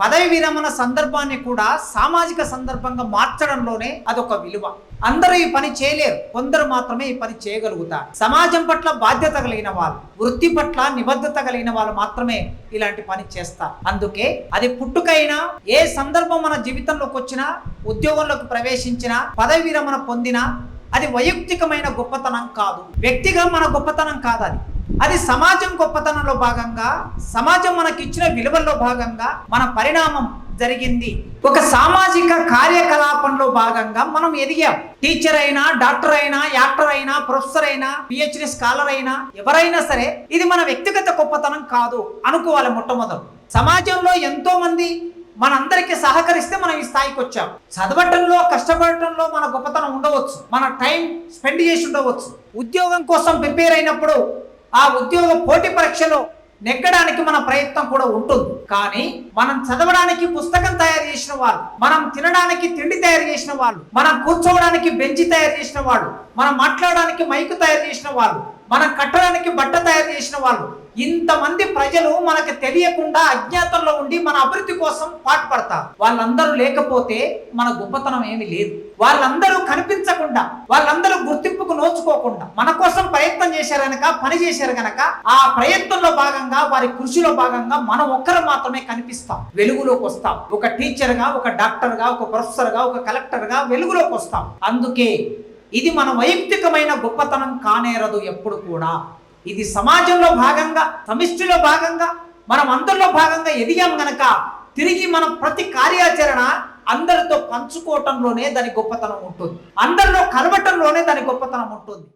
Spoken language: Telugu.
పదవి విరమణ సందర్భాన్ని కూడా సామాజిక సందర్భంగా మార్చడంలోనే అదొక విలువ. అందరూ ఈ పని చేయలేరు, కొందరు మాత్రమే ఈ పని చేయగలుగుతారు. సమాజం పట్ల బాధ్యత కలిగిన వాళ్ళు, వృత్తి పట్ల నిబద్ధత కలిగిన వాళ్ళు మాత్రమే ఇలాంటి పని చేస్తారు. అందుకే అది పుట్టుకైనా, ఏ సందర్భం మన జీవితంలోకి వచ్చినా, ఉద్యోగంలోకి ప్రవేశించినా, పదవి విరమణ పొందినా అది వైయక్తికమైన గొప్పతనం కాదు, వ్యక్తిగా మన గొప్పతనం కాదు. అది సమాజం గొప్పతనంలో భాగంగా, సమాజం మనకిచ్చిన విలువల్లో భాగంగా మన పరిణామం జరిగింది. ఒక సామాజిక కార్యకలాపంలో భాగంగా మనం ఎదిగాం. టీచర్ అయినా, డాక్టర్ అయినా, యాక్టర్ అయినా, ప్రొఫెసర్ అయినా, పిహెచ్డి స్కాలర్ అయినా, ఎవరైనా సరే ఇది మన వ్యక్తిగత గొప్పతనం కాదు అనుకోవాలి. మొట్టమొదటి సమాజంలో ఎంతో మంది మనందరికీ సహకరిస్తే మనం ఈ స్థాయికి వచ్చాం. చదవటంలో, కష్టపడటంలో మన గొప్పతనం ఉండవచ్చు, మన టైం స్పెండ్ చేసి ఉండవచ్చు. ఉద్యోగం కోసం ప్రిపేర్ అయినప్పుడు ఆ ఉద్యోగ పోటీ పరీక్షలో నెగ్గడానికి మన ప్రయత్నం కూడా ఉంటుంది. కానీ మనం చదవడానికి పుస్తకం తయారు చేసిన వాళ్ళు, మనం తినడానికి తిండి తయారు చేసిన వాళ్ళు, మనం కూర్చోవడానికి బెంచ్ తయారు చేసిన వాళ్ళు, మనం మాట్లాడడానికి మైకు తయారు చేసిన వాళ్ళు, మనం కట్టడానికి బట్ట తయారు చేసిన వాళ్ళు, ఇంతమంది ప్రజలు మనకు తెలియకుండా అజ్ఞాతంలో ఉండి మన అభివృద్ధి కోసం పాటుపడతారు. వాళ్ళందరూ లేకపోతే మన గొప్పతనం ఏమీ లేదు. వాళ్ళందరూ కనిపించకుండా, వాళ్ళందరూ గుర్తింపుకు నోచుకోకుండా మన కోసం ప్రయత్నం చేశారు గనక, పని చేశారు గనక, ఆ ప్రయత్నంలో భాగంగా, వారి కృషిలో భాగంగా మనం ఒక్కరు మాత్రమే కనిపిస్తాం, వెలుగులోకి వస్తాం. ఒక టీచర్గా, ఒక డాక్టర్గా, ఒక ప్రొఫెసర్గా, ఒక కలెక్టర్గా వెలుగులోకి వస్తాం. అందుకే ఇది మన వైయక్తికమైన గొప్పతనం కానేరదు ఎప్పుడు కూడా. ఇది సమాజంలో భాగంగా, సమిష్టిలో భాగంగా, మనం అందరిలో భాగంగా ఎదిగాం గనక తిరిగి మనం ప్రతి కార్యాచరణ అందరితో పంచుకోవటంలోనే దాని గొప్పతనం ఉంటుంది, అందరిలో కలవటంలోనే దాని గొప్పతనం ఉంటుంది.